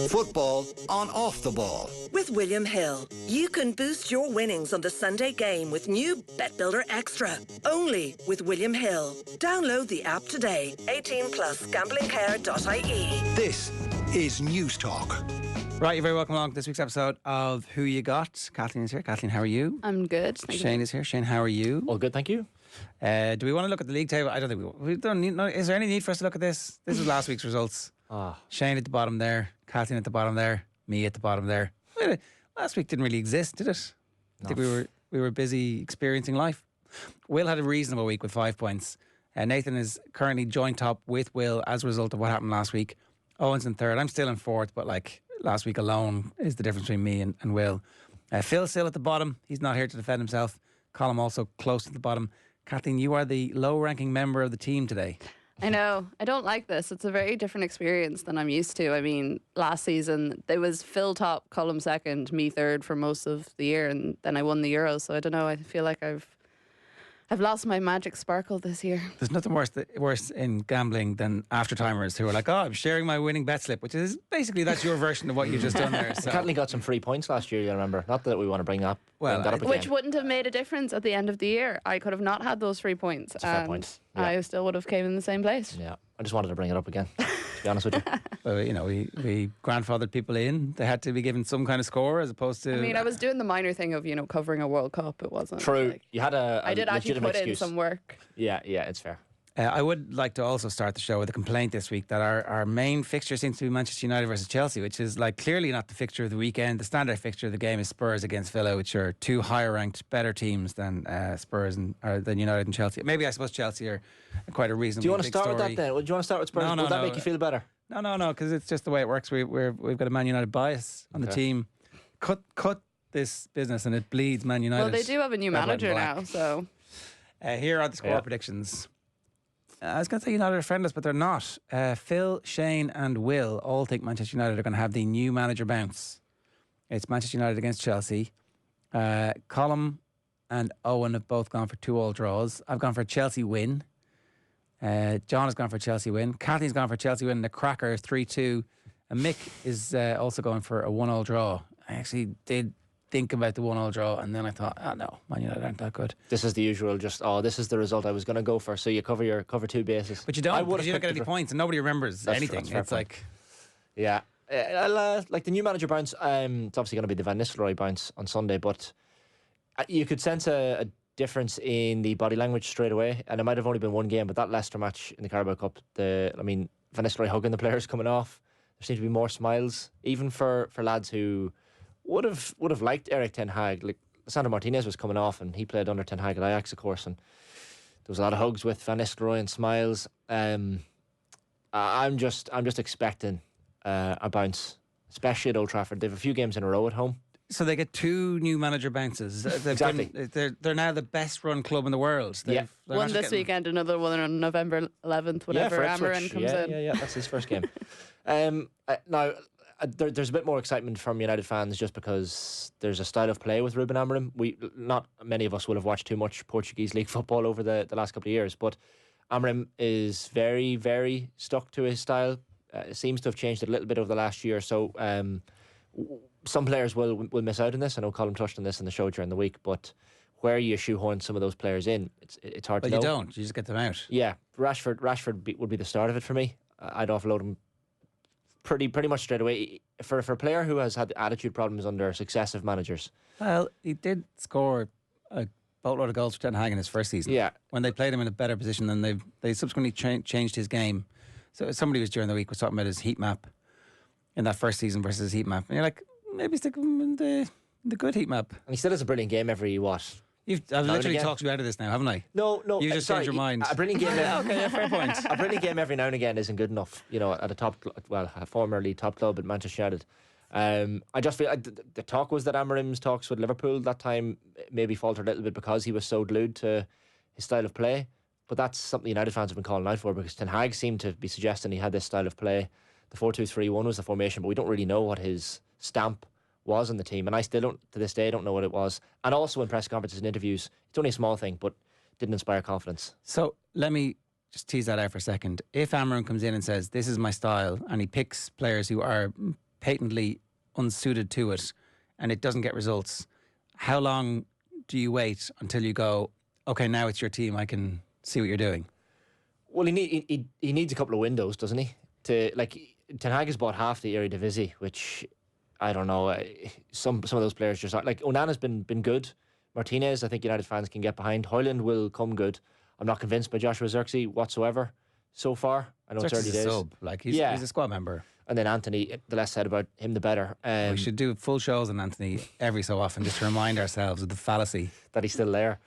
Football on Off the Ball. With William Hill, you can boost your winnings on the Sunday game with new Bet Builder Extra. Only with William Hill. Download the app today. 18 plus gamblingcare.ie. This is News Talk. Right, you're very welcome along to this week's episode of Who You Got. Kathleen is here. Kathleen, how are you? I'm good. Shane is here. Shane, how are you? All good, thank you. Do we want to look at the league table? I don't think we will. We don't need. No, is there any need for us to look at this? This is last week's results. Shane at the bottom there, Kathleen at the bottom there, me at the bottom there. Last week didn't really exist, did it? I think we were busy experiencing life. Will had a reasonable week with 5 points. Nathan is currently joint top with Will as a result of what happened last week. Owen's in third. I'm still in fourth, but like last week alone is the difference between me and Will. Phil's still at the bottom. He's not here to defend himself. Colm also close to the bottom. Kathleen, you are the low-ranking member of the team today. I know. I don't like this. It's a very different experience than I'm used to. I mean, last season, there was Phil top, Colm second, me third for most of the year, and then I won the Euros. So I don't know. I feel like I've lost my magic sparkle this year. There's nothing worse in gambling than after-timers who are like, oh, I'm sharing my winning bet slip, which is basically that's your version of what you've just done there. So. Kathleen got some free points last year, you remember. Not that we want to bring that up again. Which wouldn't have made a difference at the end of the year. I could have not had those 3 points. That's a fair point. Yeah. I still would have came in the same place. Yeah, I just wanted to bring it up again, to be honest with you. Well, you know, we grandfathered people in. They had to be given some kind of score as opposed to... I mean, I was doing the minor thing of, covering a World Cup. It wasn't... True. You had I did actually put in some work. Yeah, it's fair. I would like to also start the show with a complaint this week that our main fixture seems to be Manchester United versus Chelsea, which is like clearly not the fixture of the weekend. The standard fixture of the game is Spurs against Villa, which are two higher ranked, better teams than Spurs and than United and Chelsea. Maybe I suppose Chelsea are quite a reasonably. Do you want to big start story. with that then? Do you want to start with Spurs? No, Would that make you feel better? No, because it's just the way it works. We've got a Man United bias on the team. Cut this business and it bleeds Man United. Well, they do have a new manager now, so. Here are the score predictions. I was going to say United are friendless, but they're not. Phil, Shane and Will all think Manchester United are going to have the new manager bounce. It's Manchester United against Chelsea. Colm and Owen have both gone for 2-2 draws. I've gone for a Chelsea win. John has gone for a Chelsea win. Kathy's gone for a Chelsea win and a cracker 3-2. And Mick is also going for a 1-1 draw. I actually did think about the 1-1 draw and then I thought, no, Man United aren't that good. This is the usual, this is the result I was going to go for. So you cover two bases. But you don't, because you don't get any points and nobody remembers anything. It's like... Yeah. Like the new manager bounce, it's obviously going to be the Van Nistelrooy bounce on Sunday, but you could sense a difference in the body language straight away, and it might have only been one game, but that Leicester match in the Carabao Cup, Van Nistelrooy hugging the players coming off, there seemed to be more smiles, even for lads who would have liked Eric Ten Hag. Like Sandro Martinez was coming off, and he played under Ten Hag at Ajax, of course, and there was a lot of hugs with Van Nistelrooy and smiles. I'm just expecting a bounce, especially at Old Trafford. They have a few games in a row at home. So they get two new manager bounces. Exactly. They're now the best run club in the world. One this weekend, another one on November 11th, whenever Amorim comes in. Yeah, that's his first game. Now, there's a bit more excitement from United fans just because there's a style of play with Ruben Amorim. Not many of us will have watched too much Portuguese league football over the last couple of years, but Amorim is very, very stuck to his style. It seems to have changed a little bit over the last year, so some players will miss out on this. I know Colm touched on this in the show during the week, but where you shoehorn some of those players in, it's hard to know. But you don't. You just get them out. Yeah, Rashford would be the start of it for me. I'd offload him pretty much straight away. For a player who has had attitude problems under successive managers. Well, he did score a boatload of goals for Ten Hag in his first season. Yeah. When they played him in a better position, then they subsequently changed his game. So somebody was during the week was talking about his heat map in that first season versus his heat map. And you're like, maybe stick him in the good heat map. And he still has a brilliant game every what? I've literally talked you out of this now, haven't I? No. You just changed your mind. A brilliant game. Okay, fair point. A brilliant game every now and again isn't good enough. At a formerly top club at Manchester United. I just feel the talk was that Amorim's talks with Liverpool that time maybe faltered a little bit because he was so glued to his style of play. But that's something United fans have been calling out for because Ten Hag seemed to be suggesting he had this style of play. The 4-2-3-1 was the formation, but we don't really know what his stamp was on the team, and I still don't, to this day, don't know what it was. And also in press conferences and interviews, it's only a small thing, but didn't inspire confidence. So let me just tease that out for a second. If Amorim comes in and says, this is my style, and he picks players who are patently unsuited to it and it doesn't get results, how long do you wait until you go, okay, now it's your team, I can see what you're doing? Well, he needs a couple of windows, doesn't he? To like, Ten Hag has bought half the Eredivisie, which I don't know. Some of those players just aren't. Like Onana's been good. Martinez, I think United fans can get behind. Højlund will come good. I'm not convinced by Joshua Zirkzee whatsoever so far. I know it's early days. Sub. Like he's a squad member. And then Anthony, the less said about him, the better. We should do full shows on Anthony every so often just to remind ourselves of the fallacy that he's still there.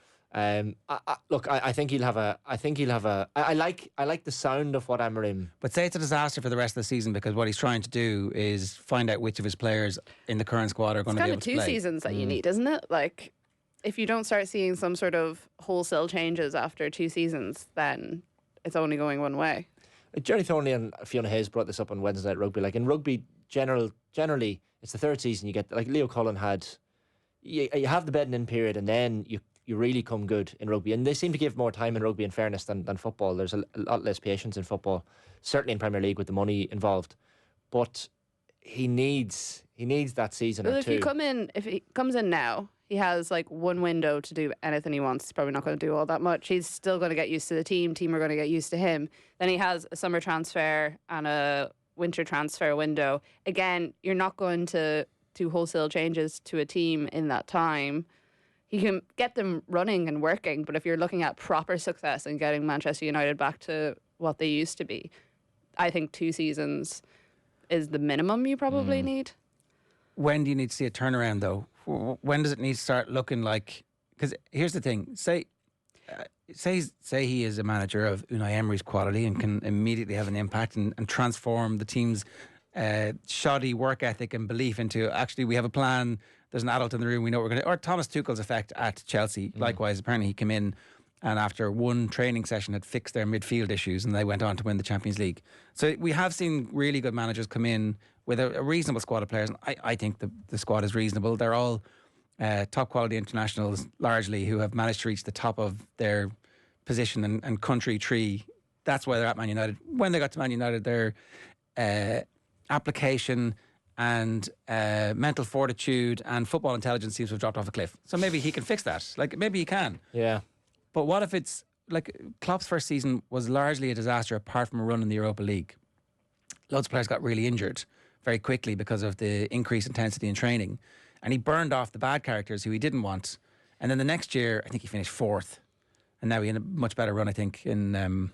Look, I think he'll have a. I like the sound of what Amorim. But say it's a disaster for the rest of the season because what he's trying to do is find out which of his players in the current squad are going to be able to play. It's kind of 2 seasons that you need, isn't it? Like, if you don't start seeing some sort of wholesale changes after 2 seasons, then it's only going one way. Jerry Thornley and Fiona Hayes brought this up on Wednesday Night Rugby. Like in rugby, generally, it's the 3rd season you get. Like Leo Cullen had, you have the bedding in period, and then you really come good in rugby. And they seem to give more time in rugby, in fairness, than football. There's a lot less patience in football, certainly in Premier League with the money involved. But he needs that season or two. If he comes in now, he has like 1 window to do anything he wants. He's probably not going to do all that much. He's still going to get used to the team. Team are going to get used to him. Then he has a summer transfer and a winter transfer window. Again, you're not going to do wholesale changes to a team in that time. He can get them running and working, but if you're looking at proper success and getting Manchester United back to what they used to be, I think 2 seasons is the minimum you probably need. When do you need to see a turnaround, though? When does it need to start looking like... Because here's the thing. Say he is a manager of Unai Emery's quality and can immediately have an impact and transform the team's shoddy work ethic and belief into, actually, we have a plan, there's an adult in the room, we know what we're going to... Or Thomas Tuchel's effect at Chelsea. Likewise, apparently he came in and after 1 training session had fixed their midfield issues and they went on to win the Champions League. So we have seen really good managers come in with a reasonable squad of players. And I think the squad is reasonable. They're all top quality internationals, largely, who have managed to reach the top of their position and country tree. That's why they're at Man United. When they got to Man United, their application and mental fortitude and football intelligence seems to have dropped off a cliff. So maybe he can fix that. Like, maybe he can. Yeah. But what if it's... Like, Klopp's first season was largely a disaster apart from a run in the Europa League. Loads of players got really injured very quickly because of the increased intensity in training. And he burned off the bad characters who he didn't want. And then the next year, I think he finished 4th. And now he's in a much better run, I think, in...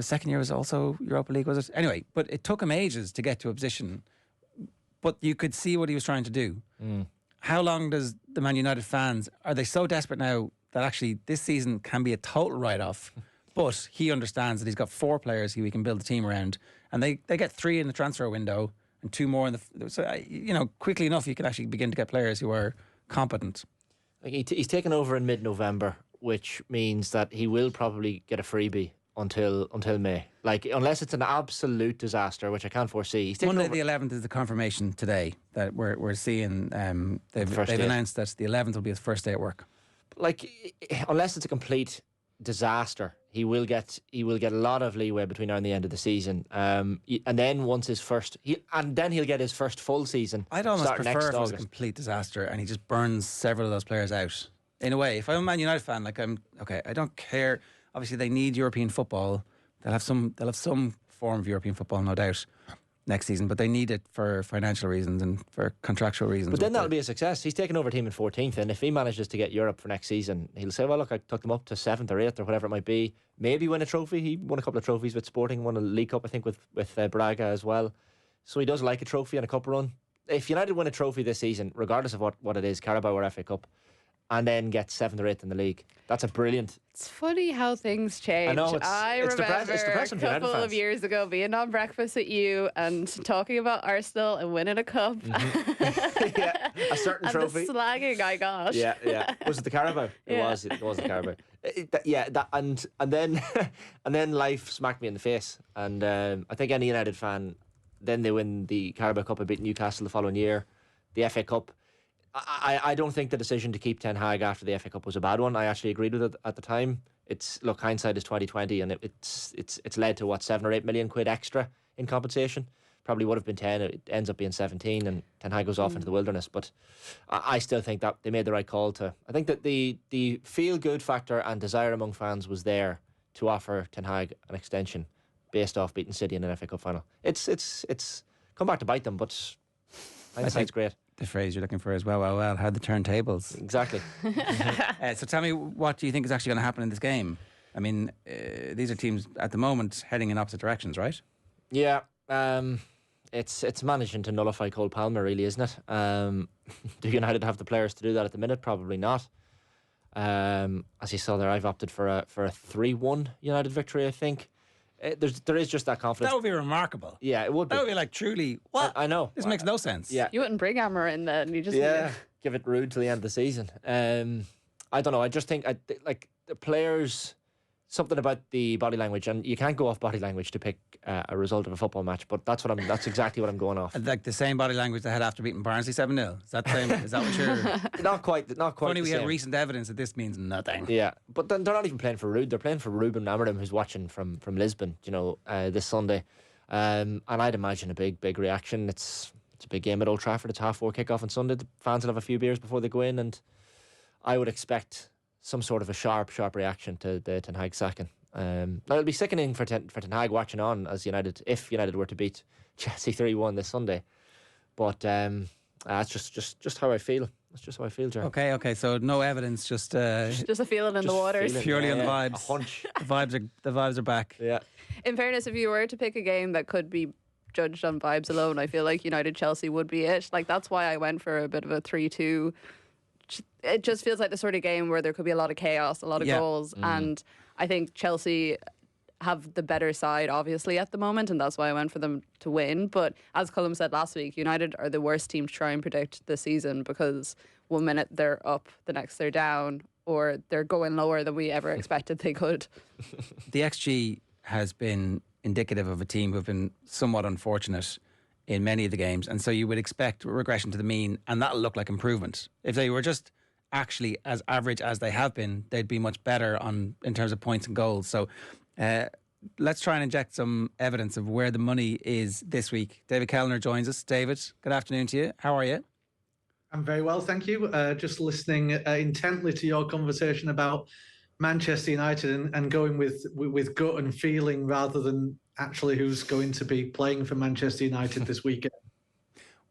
second year was also Europa League, was it? Anyway, but it took him ages to get to a position. But you could see what he was trying to do. How long does the Man United fans... Are they so desperate now that actually this season can be a total write-off? But he understands that he's got 4 players who he can build a team around. And they get 3 in the transfer window and 2 more in the... So, quickly enough, you can actually begin to get players who are competent. Like he's taken over in mid-November, which means that he will probably get a freebie until May. Like, unless it's an absolute disaster, which I can't foresee. Monday the 11th is the confirmation today that we're seeing. They've announced that the 11th will be his first day at work. Like, unless it's a complete disaster, he will get a lot of leeway between now and the end of the season. And then once his first, he'll get his first full season. I'd almost prefer if it was a complete disaster and he just burns several of those players out. In a way, if I'm a Man United fan, I don't care. Obviously, they need European football. They'll have some form of European football, no doubt, next season. But they need it for financial reasons and for contractual reasons. But then that'll be a success. He's taken over a team in 14th, and if he manages to get Europe for next season, he'll say, "Well, look, I took them up to 7th or 8th or whatever it might be. Maybe win a trophy." He won a couple of trophies with Sporting, won a League Cup, I think, with Braga as well. So he does like a trophy and a cup run. If United win a trophy this season, regardless of what it is, Carabao or FA Cup, and then get 7th or 8th in the league, that's a brilliant... It's funny how things change. I know, I remember depressing a couple of years ago being on breakfast with you and talking about Arsenal and winning a cup. Yeah, a certain trophy. And the slagging I got. Yeah. Was it the Carabao? It was the Carabao. And then life smacked me in the face. And I think any United fan, then they win the Carabao Cup and beat Newcastle the following year, the FA Cup. I don't think the decision to keep Ten Hag after the FA Cup was a bad one. I actually agreed with it at the time. Look, hindsight is 20/20, and it's led to what, £7 or £8 million extra in compensation. probably would have been 10. It ends up being 17, and Ten Hag goes off into the wilderness. But I still think that they made the right call to. I think that the feel good factor and desire among fans was there to offer Ten Hag an extension based off beating City in an FA Cup final. It's come back to bite them, but hindsight's great. The phrase you're looking for is well, how the turntables. Exactly. So tell me, what do you think is actually going to happen in this game? I mean, these are teams at the moment heading in opposite directions, right? Yeah, it's managing to nullify Cole Palmer, really, isn't it? Do United have the players to do that at the minute? Probably not. As you saw there, I've opted for a 3-1 United victory, I think. There is just that confidence. That would be remarkable. Yeah, it would be. That would be like, truly, what? I know. This makes no sense. Yeah. You wouldn't bring Amorim in then. You just Give it rude till the end of the season. I don't know. I just think like the players, something about the body language, and you can't go off body language to pick a result of a football match. But that's exactly what I'm going off. Like the same body language they had after beating Barnsley 7-0. Is that the same? Is that what you're? Not quite. Only the we same. have recent evidence that this means nothing. Yeah, but then they're not even playing for Rude. They're playing for Ruben Amorim, who's watching from Lisbon. This Sunday, and I'd imagine a big reaction. It's a big game at Old Trafford. It's 4:30 kickoff on Sunday. The fans will have a few beers before they go in, and I would expect some sort of a sharp reaction to the Ten Hag sacking. Now it'll be sickening for Ten Hag watching on as if United were to beat Chelsea 3-1 this Sunday. But that's just how I feel. That's just how I feel, Ger. Okay. So no evidence, just a feeling in the waters. Purely on the vibes. A hunch. The vibes are back. Yeah. In fairness, if you were to pick a game that could be judged on vibes alone, I feel like United Chelsea would be it. Like, that's why I went for a bit of a 3-2. It just feels like the sort of game where there could be a lot of chaos, a lot of goals, and I think Chelsea have the better side obviously at the moment, and that's why I went for them to win. But as Colm said last week, United are the worst team to try and predict this season, because one minute they're up, the next they're down, or they're going lower than we ever expected they could. The XG has been indicative of a team who've been somewhat unfortunate in many of the games, and so you would expect regression to the mean, and that'll look like improvement. If they were just actually as average as they have been, they'd be much better in terms of points and goals. So let's try and inject some evidence of where the money is this week. David Kellner joins us. David, good afternoon to you. How are you? I'm very well, thank you. Just listening intently to your conversation about Manchester United and going with gut and feeling rather than actually who's going to be playing for Manchester United this weekend.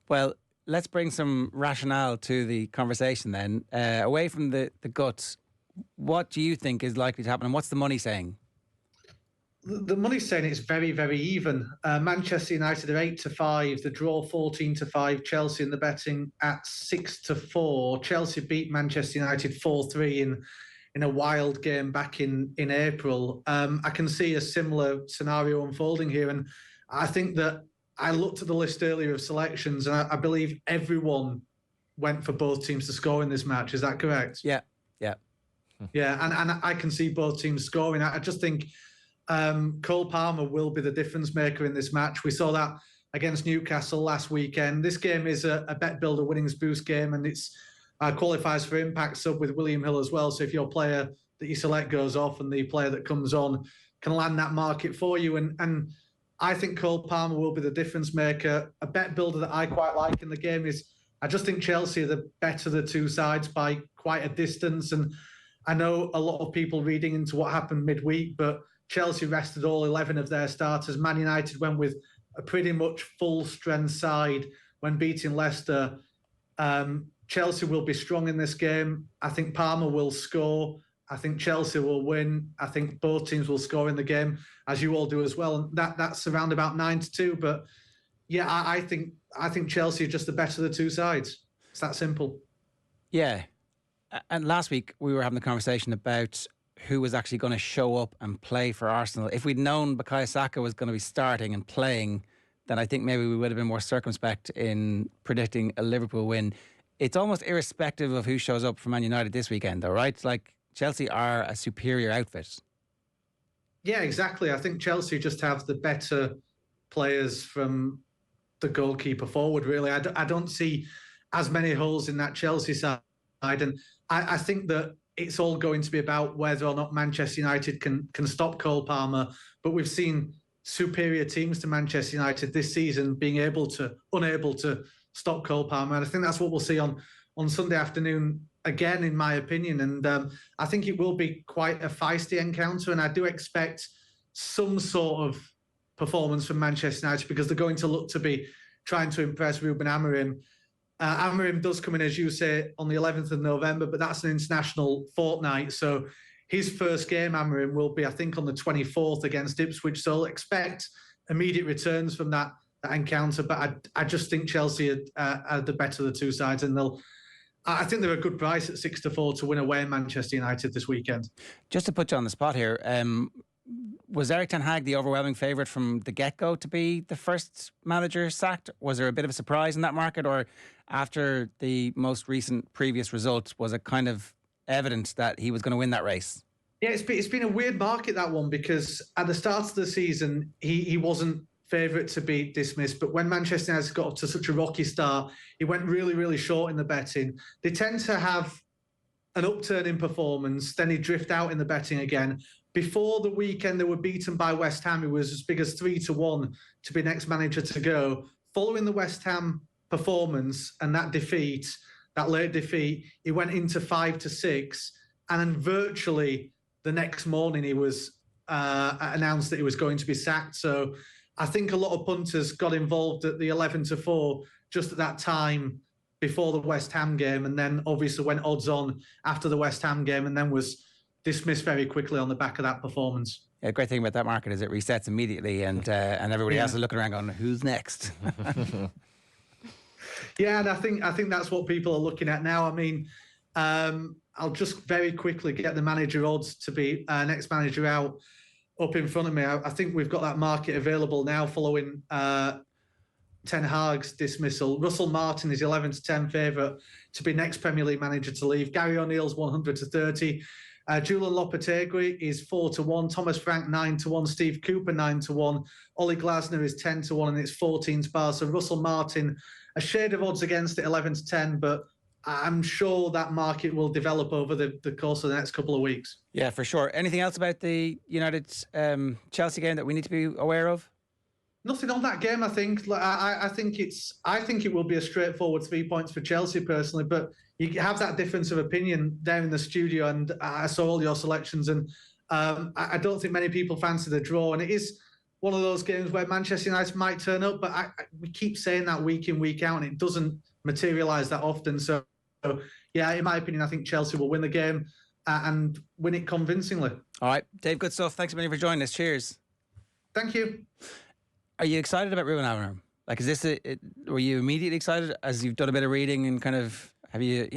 Well, let's bring some rationale to the conversation then. Away from the gut, what do you think is likely to happen, and what's the money saying? The money's saying it's very, very even. Manchester United are 8-5. The draw 14-5. Chelsea in the betting at 6-4. Chelsea beat Manchester United 4-3 in a wild game back in April. I can see a similar scenario unfolding here, and I think that I looked at the list earlier of selections, and I believe everyone went for both teams to score in this match. Is that correct? Yeah. And I can see both teams scoring. I just think Cole Palmer will be the difference maker in this match. We saw that against Newcastle last weekend. This game is a bet builder winnings boost game, and it's qualifies for impact sub with William Hill as well. So if your player that you select goes off and the player that comes on can land that market for you, and I think Cole Palmer will be the difference maker. A bet builder that I quite like in the game is, I just think Chelsea are the better of the two sides by quite a distance. And I know a lot of people reading into what happened midweek, but Chelsea rested all 11 of their starters. Man United went with a pretty much full strength side when beating Leicester. Chelsea will be strong in this game. I think Palmer will score. I think Chelsea will win. I think both teams will score in the game, as you all do as well. And that's around about 9-2. But yeah, I think Chelsea are just the better of the two sides. It's that simple. Yeah. And last week we were having the conversation about who was actually going to show up and play for Arsenal. If we'd known Bukayo Saka was going to be starting and playing, then I think maybe we would have been more circumspect in predicting a Liverpool win. It's almost irrespective of who shows up for Man United this weekend, though, right? Like, Chelsea are a superior outfit. Yeah, exactly. I think Chelsea just have the better players from the goalkeeper forward, really. I don't see as many holes in that Chelsea side. And I think that it's all going to be about whether or not Manchester United can stop Cole Palmer. But we've seen superior teams to Manchester United this season being unable to stop Cole Palmer. And I think that's what we'll see on Sunday afternoon again, in my opinion. And I think it will be quite a feisty encounter. And I do expect some sort of performance from Manchester United because they're going to look to be trying to impress Ruben Amorim. Amorim does come in, as you say, on the 11th of November, but that's an international fortnight. So his first game, Amorim, will be, I think, on the 24th against Ipswich. So I'll expect immediate returns from that encounter. But I just think Chelsea are the better of the two sides, and I think they're a good price at 6-4 to win away in Manchester United this weekend. Just to put you on the spot here, was Erik ten Hag the overwhelming favourite from the get-go to be the first manager sacked? Was there a bit of a surprise in that market, or after the most recent previous results, was it kind of evident that he was going to win that race? Yeah, it's been a weird market, that one, because at the start of the season, he wasn't favourite to be dismissed. But when Manchester United got off to such a rocky start, he went really, really short in the betting. They tend to have an upturn in performance, then he drift out in the betting again. Before the weekend, they were beaten by West Ham. It was as big as 3-1 to be next manager to go. Following the West Ham performance and that defeat, that late defeat, he went into 5-6. And then virtually the next morning, he was announced that he was going to be sacked. So I think a lot of punters got involved at the 11-4 just at that time before the West Ham game, and then obviously went odds on after the West Ham game, and then was dismissed very quickly on the back of that performance. Yeah, the great thing about that market is it resets immediately, and everybody else is looking around going, who's next? Yeah, and I think that's what people are looking at now. I mean, I'll just very quickly get the manager odds to be next manager out up in front of me. I think we've got that market available now following Ten Hag's dismissal. Russell Martin is 11-10 favourite to be next Premier League manager to leave. Gary O'Neill's 100-30. Julian Lopetegui is 4-1. Thomas Frank 9-1. Steve Cooper 9-1. Ollie Glasner is 10-1, and it's 14 bars. So Russell Martin, a shade of odds against it, 11-10, but I'm sure that market will develop over the course of the next couple of weeks. Yeah, for sure. Anything else about the United Chelsea game that we need to be aware of? Nothing on that game, I think. I think it will be a straightforward 3 points for Chelsea personally, but you have that difference of opinion there in the studio, and I saw all your selections, and I don't think many people fancy the draw, and it is one of those games where Manchester United might turn up, but we keep saying that week in, week out, and it doesn't materialise that often. So, yeah, in my opinion, I think Chelsea will win the game and win it convincingly. All right, Dave, good stuff. Thanks a million for joining us. Cheers. Thank you. Are you excited about Ruben Amorim? Like, is this were you immediately excited as you've done a bit of reading and kind of, have you,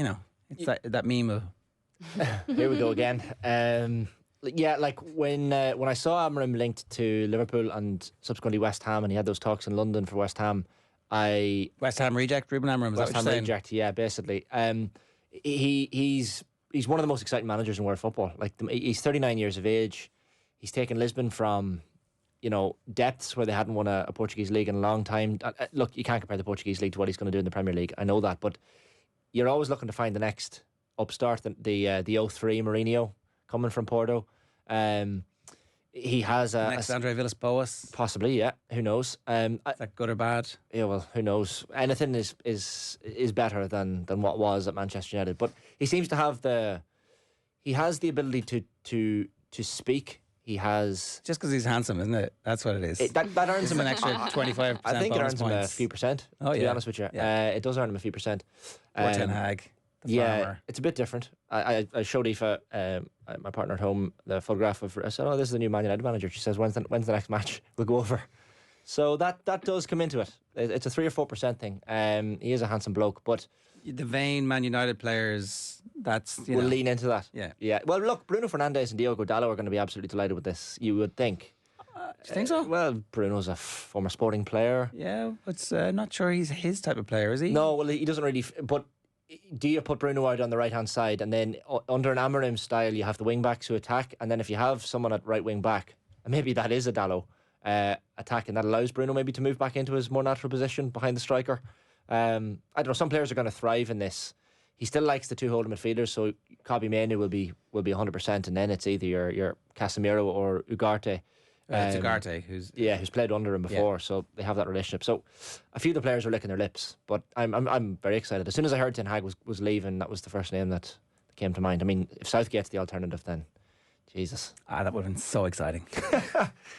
it's that meme of... Here we go again. Yeah, like when I saw Amorim linked to Liverpool and subsequently West Ham, and he had those talks in London for West Ham, West Ham reject Ruben Amorim, is West that what you're Ham saying? reject, yeah, basically. He's one of the most exciting managers in world football. Like, he's 39 years of age. He's taken Lisbon from, depths where they hadn't won a Portuguese league in a long time. Look, you can't compare the Portuguese league to what he's going to do in the Premier League. I know that, but you're always looking to find the next upstart. The 03 Mourinho coming from Porto. He has next Andre Villas-Boas, possibly. Yeah, who knows? Is that good or bad? Yeah, well, who knows? Anything is better than what was at Manchester United. But he seems to have the ability to speak. He has, just because he's handsome, isn't it? That's what it is. That earns him an extra 25%. I think it earns him a points. few percent. Oh, to be honest with you, it does earn him a few percent. Ten Hag. Yeah, farmer. it's a bit different. I showed Aoife, my partner at home, the photograph of. I said, "Oh, this is the new Man United manager." She says, "When's the next match? We'll go over." So that does come into it. It's a 3 or 4% thing. He is a handsome bloke, but the vain Man United players, will lean into that. Yeah. Well, look, Bruno Fernandes and Diogo Dalot are going to be absolutely delighted with this. You would think. Do you think so? Well, Bruno's a former Sporting player. Yeah, but not sure he's his type of player, is he? No, well, he doesn't really. But do you put Bruno out on the right hand side, and then under an Amorim style, you have the wing backs who attack, and then if you have someone at right wing back, and maybe that is a Dalot attack, and that allows Bruno maybe to move back into his more natural position behind the striker. I don't know. Some players are going to thrive in this. He still likes the two holding midfielders, so Kobbie Mainoo will be 100%, and then it's either your Casemiro or Ugarte It's Ugarte, who's played under him before, so they have that relationship. So a few of the players are licking their lips, but I'm very excited. As soon as I heard Ten Hag was leaving, that was the first name that came to mind. I mean, if Southgate's the alternative, then Jesus, that would have been so exciting.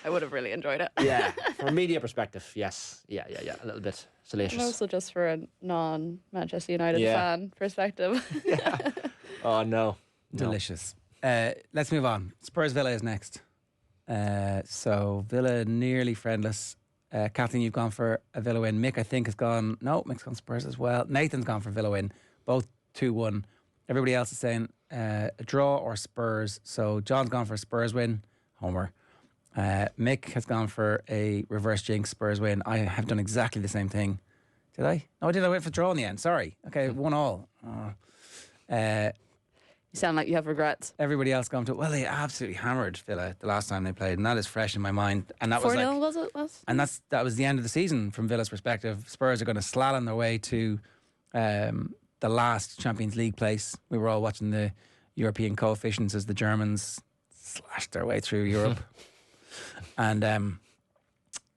I would have really enjoyed it. Yeah, from a media perspective, yes, yeah, a little bit salacious. And also just for a non-Manchester United fan perspective. Yeah. Oh no, delicious. Let's move on. Spurs Villa is next. So Villa nearly friendless. Kathleen, you've gone for a Villa win. Mick, I think, has gone. No, Mick's gone Spurs as well. Nathan's gone for Villa win. Both 2-1. Everybody else is saying a draw or Spurs. So John's gone for a Spurs win. Homer. Mick has gone for a reverse jinx Spurs win. I have done exactly the same thing. Did I? No, I did. I went for draw in the end. Sorry. Okay, 1-1. You sound like you have regrets. Everybody else gone to they absolutely hammered Villa the last time they played, and that is fresh in my mind. And that 4-0 was it? And that was the end of the season from Villa's perspective. Spurs are going to slalom their way to the last Champions League place. We were all watching the European coefficients as the Germans slashed their way through Europe, and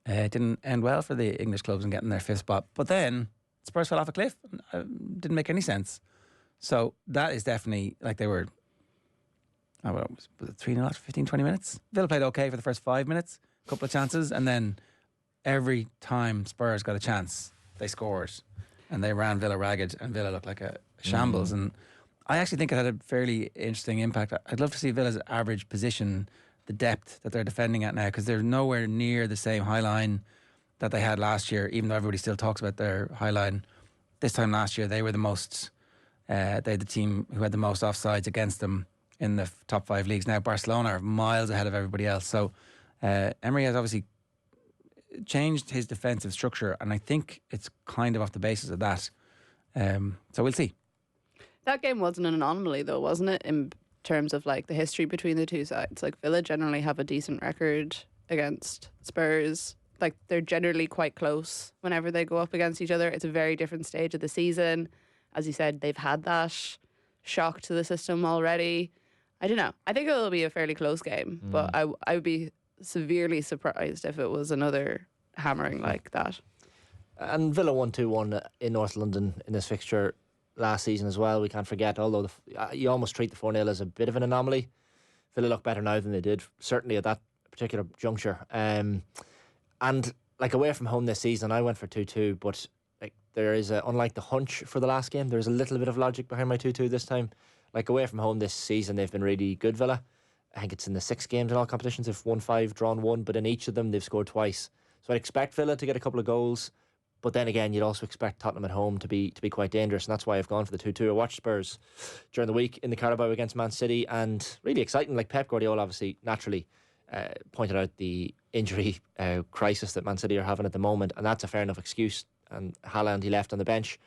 it didn't end well for the English clubs in getting their fifth spot. But then Spurs fell off a cliff. Didn't make any sense. So that is definitely like they were. Was it 3-0 after 15, 20 minutes? Villa played okay for the first 5 minutes, a couple of chances, and then every time Spurs got a chance, they scored, and they ran Villa ragged, and Villa looked like a shambles. And I actually think it had a fairly interesting impact. I'd love to see Villa's average position, the depth that they're defending at now, because they're nowhere near the same high line that they had last year. Even though everybody still talks about their high line, this time last year they were the most. They had the team who had the most offsides against them in the top 5 leagues. Now Barcelona are miles ahead of everybody else. So Emery has obviously changed his defensive structure, and I think it's kind of off the basis of that. So we'll see. That game wasn't an anomaly though, wasn't it? In terms of like the history between the two sides. Like Villa generally have a decent record against Spurs. Like they're generally quite close whenever they go up against each other. It's a very different stage of the season. As you said, they've had that shock to the system already. I don't know. I think it'll be a fairly close game, but I would be severely surprised if it was another hammering like that. And Villa won 2-1 in North London in this fixture last season as well. We can't forget, although you almost treat the 4-0 as a bit of an anomaly. Villa look better now than they did, certainly at that particular juncture. And like away from home this season, I went for 2-2, but like there is unlike the hunch for the last game, there's a little bit of logic behind my 2-2 this time. Like away from home this season, they've been really good, Villa. I think it's in the 6 games in all competitions. They've won 5, drawn 1, but in each of them they've scored twice. So I'd expect Villa to get a couple of goals, but then again, you'd also expect Tottenham at home to be quite dangerous, and that's why I've gone for the 2-2. I watched Spurs during the week in the Carabao against Man City, and really exciting. Like Pep Guardiola obviously naturally pointed out the injury crisis that Man City are having at the moment, and that's a fair enough excuse. And Haaland, he left on the bench.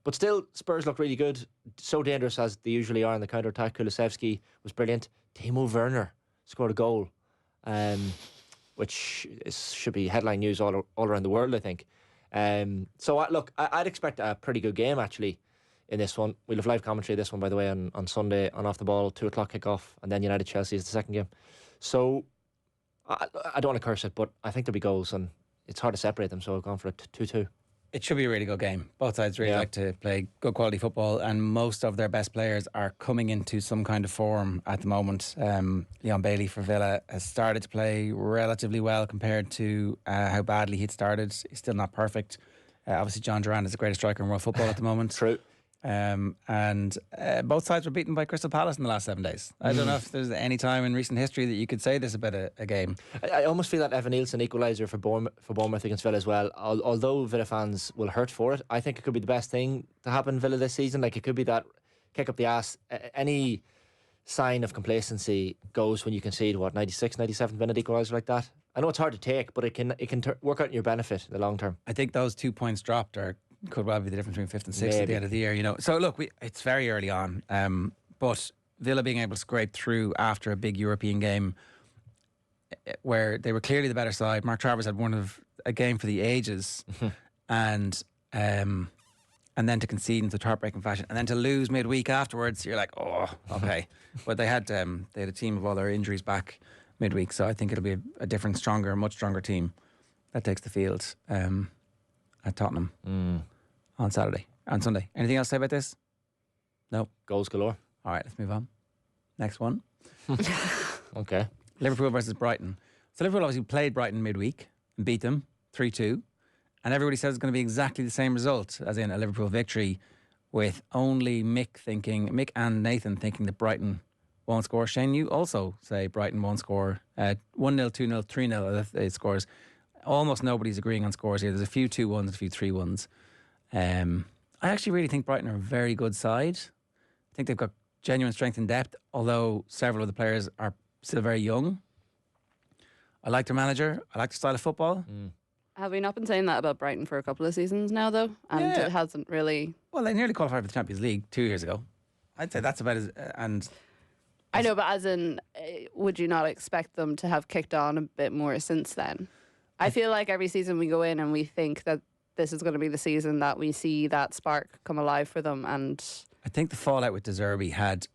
But still, Spurs look really good. So dangerous as they usually are in the counter-attack. Kulusevski was brilliant. Timo Werner scored a goal, which should be headline news all around the world, I think. So I'd expect a pretty good game, actually, in this one. We'll have live commentary this one, by the way, on Sunday, on Off the Ball, 2 o'clock kickoff, and then United-Chelsea is the second game. So I don't want to curse it, but I think there'll be goals, and it's hard to separate them, so I've gone for a 2-2. It should be a really good game. Both sides really like to play good quality football, and most of their best players are coming into some kind of form at the moment. Leon Bailey for Villa has started to play relatively well compared to how badly he'd started. He's still not perfect. Obviously, John Duran is the greatest striker in world football at the moment. True. And both sides were beaten by Crystal Palace in the last 7 days. I don't know if there's any time in recent history that you could say this about a game. I almost feel that Evan Nielsen equaliser for Bournemouth against Villa as well. Although Villa fans will hurt for it, I think it could be the best thing to happen Villa this season. Like it could be that kick up the ass. Any sign of complacency goes when you concede 96, 97 minute equaliser like that. I know it's hard to take, but it can work out in your benefit in the long term. I think those 2 points dropped could well be the difference between 5th and 6th at the end of the year, you know. So look, it's very early on, but Villa being able to scrape through after a big European game where they were clearly the better side. Mark Travers had a game for the ages, and then to concede in such heartbreaking fashion, and then to lose midweek afterwards, you're like, oh, okay. But they had a team of all their injuries back. midweek. So I think it'll be a different, stronger, much stronger team that takes the field at Tottenham on Sunday. Anything else to say about this? No. Goals galore. All right, let's move on. Next one. Okay. Liverpool versus Brighton. So Liverpool obviously played Brighton midweek and beat them 3-2. And everybody says it's going to be exactly the same result, as in a Liverpool victory, with only Mick and Nathan thinking that Brighton won't score. Shane, you also say Brighton won't score. 1-0, 2-0, 3-0 scores. Almost nobody's agreeing on scores here. There's a few 2-1s, a few 3-1s. I actually really think Brighton are a very good side. I think they've got genuine strength and depth, although several of the players are still very young. I like their manager. I like the style of football. Have we not been saying that about Brighton for a couple of seasons now, though? And it hasn't really... Well, they nearly qualified for the Champions League 2 years ago. I'd say that's about as... And I know, but as in, would you not expect them to have kicked on a bit more since then? I feel like every season we go in and we think that this is going to be the season that we see that spark come alive for them. And I think the fallout with De Zerbi had...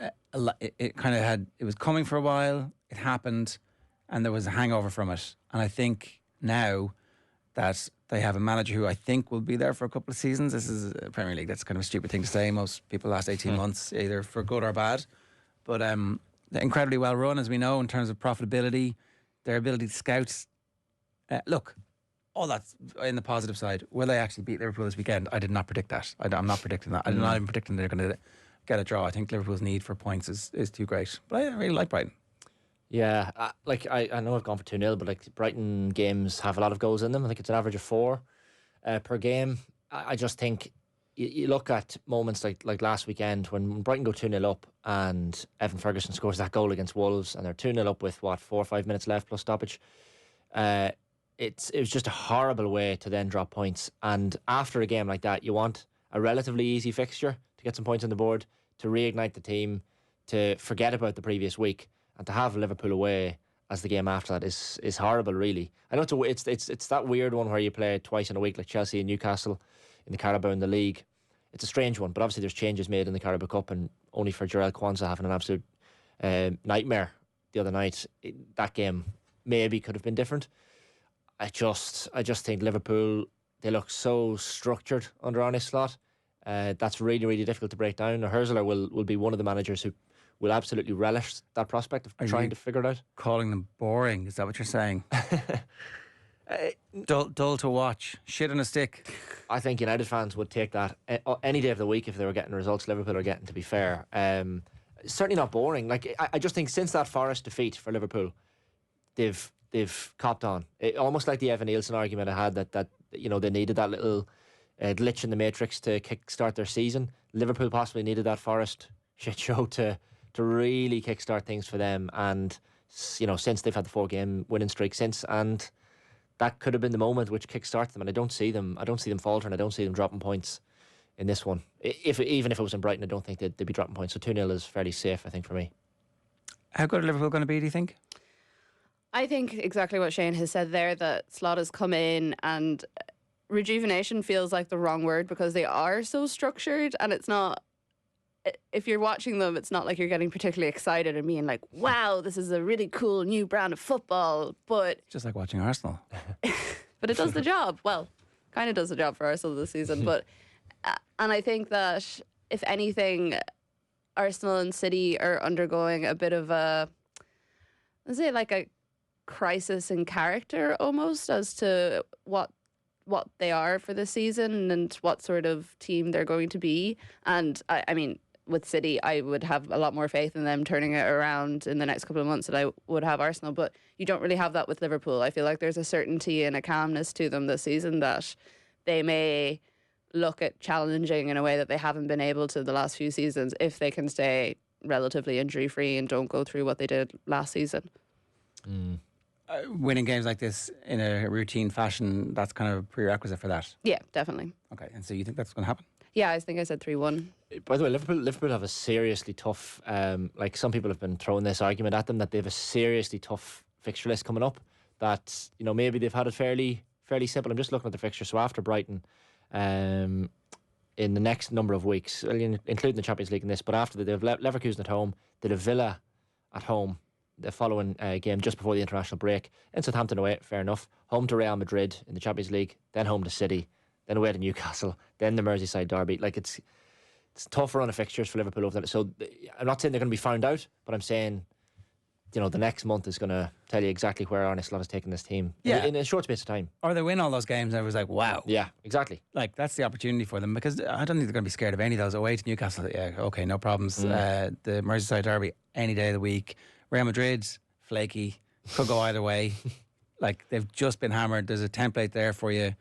It kind of had... It was coming for a while. It happened. And there was a hangover from it. And I think now that they have a manager who I think will be there for a couple of seasons. This is a Premier League. That's kind of a stupid thing to say. Most people last 18 months, either for good or bad. But they're incredibly well run, as we know, in terms of profitability, their ability to scout. Look, all that's in the positive side. Will they actually beat Liverpool this weekend? I did not predict that. I'm not predicting that. I'm not even predicting they're going to get a draw. I think Liverpool's need for points is too great. But I really like Brighton. Yeah, I know I've gone for 2-0, but like Brighton games have a lot of goals in them. I think it's an average of 4 per game. I just think you look at moments like last weekend when Brighton go 2-0 up and Evan Ferguson scores that goal against Wolves and they're 2-0 up with 4 or 5 minutes left plus stoppage. It was just a horrible way to then drop points. And after a game like that, you want a relatively easy fixture to get some points on the board, to reignite the team, to forget about the previous week. And to have Liverpool away as the game after that is horrible, really. I know it's that weird one where you play twice in a week, like Chelsea and Newcastle in the Carabao in the league. It's a strange one, but obviously there's changes made in the Carabao Cup, and only for Jarell Quansah having an absolute nightmare the other night, that game maybe could have been different. I just think Liverpool, they look so structured under Arne Slot. That's really, really difficult to break down. Herzler will be one of the managers who will absolutely relish that prospect of trying to figure it out. Calling them boring, is that what you're saying? Dull to watch, shit on a stick. I think United fans would take that any day of the week if they were getting the results Liverpool are getting, to be fair. Certainly not boring. Like I just think since that Forest defeat for Liverpool, they've copped on. Almost like the Evan Nielsen argument I had that they needed that little glitch in the matrix to kickstart their season. Liverpool possibly needed that Forest shit show to really kickstart things for them, and since they've had the 4-game winning streak since, and that could have been the moment which kickstart them. And I don't see them faltering. I don't see them dropping points in this one. Even if it was in Brighton, I don't think they'd be dropping points. So 2-0 is fairly safe, I think, for me. How good are Liverpool going to be, do you think? I think exactly what Shane has said there, that Slot has come in, and rejuvenation feels like the wrong word because they are so structured, and it's not, if you're watching them, it's not like you're getting particularly excited and being like, wow, this is a really cool new brand of football. But just like watching Arsenal. But it does the job. Well, kind of does the job for Arsenal this season. But and I think that if anything, Arsenal and City are undergoing a bit of a, let's say, like a crisis in character almost, as to what they are for the season and what sort of team they're going to be. And I mean, with City, I would have a lot more faith in them turning it around in the next couple of months than I would have Arsenal. But you don't really have that with Liverpool. I feel like there's a certainty and a calmness to them this season that they may look at challenging in a way that they haven't been able to the last few seasons if they can stay relatively injury-free and don't go through what they did last season. Winning games like this in a routine fashion, that's kind of a prerequisite for that. Yeah, definitely. Okay, and so you think that's going to happen? Yeah, I think I said 3-1. By the way, Liverpool have a seriously tough, like some people have been throwing this argument at them, that they have a seriously tough fixture list coming up, that, maybe they've had it fairly simple. I'm just looking at the fixture. So after Brighton, in the next number of weeks, including the Champions League in this, but after they have Leverkusen at home, they have Villa at home, the following game just before the international break. In Southampton away, fair enough. Home to Real Madrid in the Champions League, then home to City, then away to Newcastle, then the Merseyside derby. Like it's tough run of fixtures for Liverpool over that. So I'm not saying they're going to be found out, but I'm saying, you know, the next month is going to tell you exactly where Arne Slot has taken this team in a short space of time. Or they win all those games and it was like, wow. Yeah, exactly. Like, that's the opportunity for them, because I don't think they're going to be scared of any of those. Away to Newcastle, yeah, okay, no problems. The Merseyside derby, any day of the week. Real Madrid, flaky, could go either way. Like, they've just been hammered. There's a template there for you.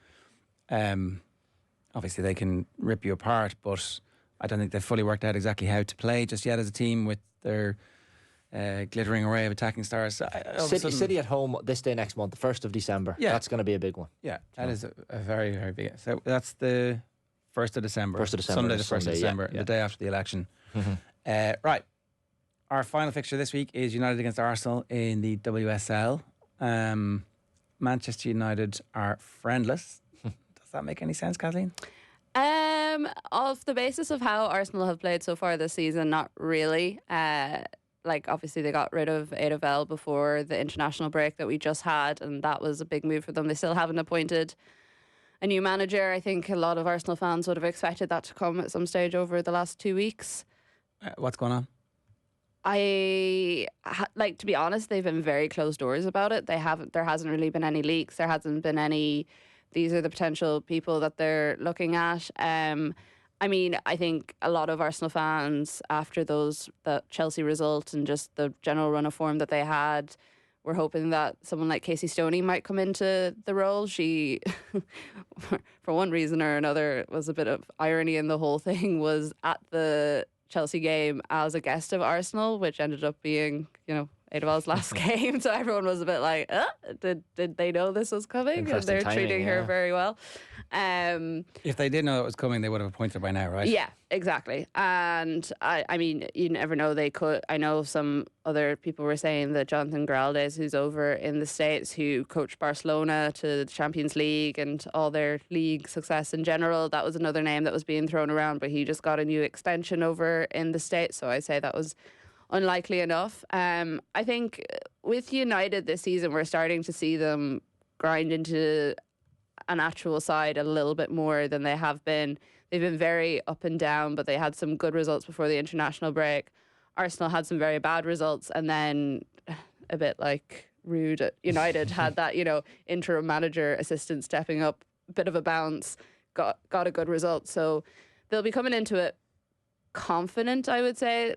Obviously, they can rip you apart, but I don't think they've fully worked out exactly how to play just yet as a team with their glittering array of attacking stars. City at home this day next month, the 1st of December. Yeah. That's going to be a big one. Yeah, that is a very, very big. So that's the 1st of December. 1st of December. Sunday, the 1st of December, yeah. the day after the election. Right. Our final fixture this week is United against Arsenal in the WSL. Manchester United are friendless. Does that make any sense, Kathleen? Off the basis of how Arsenal have played so far this season, not really. Like, obviously they got rid of Ada Bell before the international break that we just had, and that was a big move for them. They still haven't appointed a new manager. I think a lot of Arsenal fans would have expected that to come at some stage over the last 2 weeks. What's going on? To be honest, they've been very closed doors about it. There hasn't really been any leaks. There hasn't been any, these are the potential people that they're looking at. I mean, I think a lot of Arsenal fans, after the Chelsea result and just the general run of form that they had, were hoping that someone like Casey Stoney might come into the role. She, for one reason or another, was a bit of irony in the whole thing, was at the Chelsea game as a guest of Arsenal, which ended up being, you know, Adewale's last game. So everyone was a bit like, did they know this was coming? And they're treating her very well. If they did know it was coming, they would have appointed her by now, right? Yeah, exactly. And I mean, you never know. They could. I know some other people were saying that Jonathan Giraldes, who's over in the States, who coached Barcelona to the Champions League and all their league success in general, that was another name that was being thrown around, but he just got a new extension over in the States. So I say that was unlikely enough. I think with United this season, we're starting to see them grind into an actual side a little bit more than they have been. They've been very up and down, but they had some good results before the international break. Arsenal had some very bad results, and then a bit like Rude at United had that, you know, interim manager assistant stepping up, a bit of a bounce, got a good result. So they'll be coming into it confident, I would say,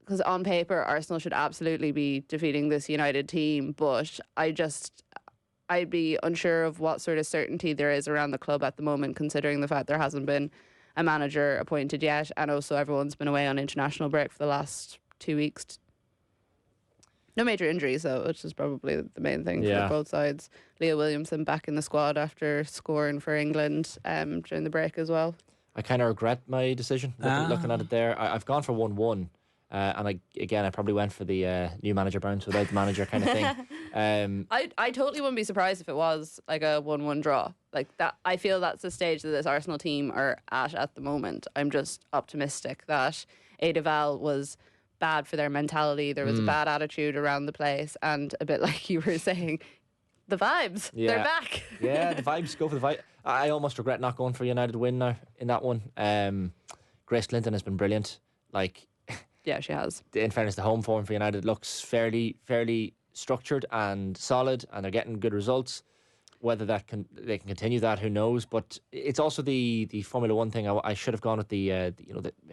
because on paper Arsenal should absolutely be defeating this United team, but I'd be unsure of what sort of certainty there is around the club at the moment, considering the fact there hasn't been a manager appointed yet, and also everyone's been away on international break for the last 2 weeks. No major injuries though, which is probably the main thing for both sides. Leah Williamson back in the squad after scoring for England during the break as well. I kind of regret my decision looking at it there. I've gone for 1-1. And I probably went for the new manager bounce without the manager kind of thing. I totally wouldn't be surprised if it was like a 1-1 draw. Like that, I feel that's the stage that this Arsenal team are at the moment. I'm just optimistic that Edeval was bad for their mentality. There was a bad attitude around the place, and a bit like you were saying, the vibes, they're back. Yeah, the vibes, go for the vibe. I almost regret not going for a United win now in that one. Grace Clinton has been brilliant. Like, yeah, she has. In fairness, the home form for United looks fairly structured and solid, and they're getting good results. Whether they can continue that, who knows? But it's also the Formula One thing. I should have gone with the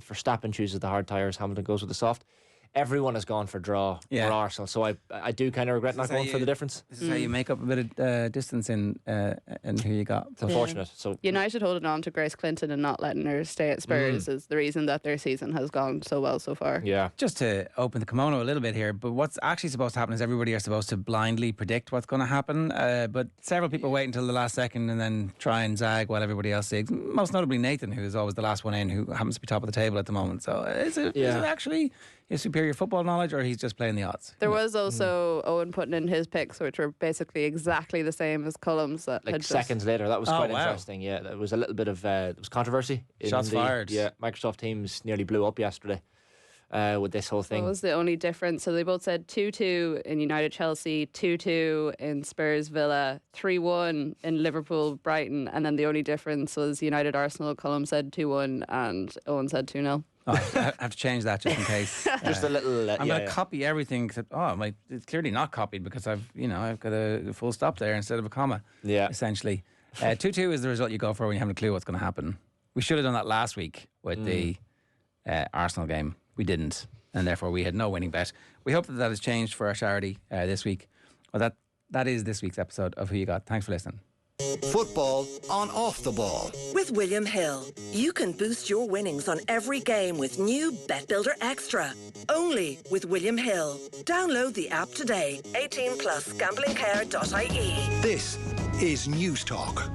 Verstappen chooses the hard tires, Hamilton goes with the soft. Everyone has gone for draw for Arsenal, so I do kind of regret not going for the difference. This is how you make up a bit of distance in who you got. It's unfortunate. So United holding on to Grace Clinton and not letting her stay at Spurs is the reason that their season has gone so well so far. Yeah. Just to open the kimono a little bit here, but what's actually supposed to happen is everybody are supposed to blindly predict what's going to happen, but several people wait until the last second and then try and zag while everybody else zigs. Most notably Nathan, who is always the last one in, who happens to be top of the table at the moment. So is it actually his superior football knowledge, or he's just playing the odds? There was also Owen putting in his picks, which were basically exactly the same as Cullum's. That like seconds later, that was quite interesting. Yeah, there was a little bit of there was controversy. Shots fired. Yeah, Microsoft Teams nearly blew up yesterday. with this whole thing. What was the only difference? So they both said 2-2 in United Chelsea, 2-2 in Spurs Villa, 3-1 in Liverpool Brighton, and then the only difference was United Arsenal. Colm said 2-1 and Owen said 2-0. Oh, I have to change that just in case. Just a little. I'm going to copy everything. Except, it's clearly not copied because I've got a full stop there instead of a comma. Yeah. Essentially, 2-2 is the result you go for when you haven't a clue what's going to happen. We should have done that last week with the Arsenal game. We didn't, and therefore we had no winning bet. We hope that has changed for our charity this week. Well, that is this week's episode of Who You Got. Thanks for listening. Football on Off the Ball. With William Hill, you can boost your winnings on every game with new Bet Builder Extra. Only with William Hill. Download the app today. 18 plus gamblingcare.ie. This is News Talk.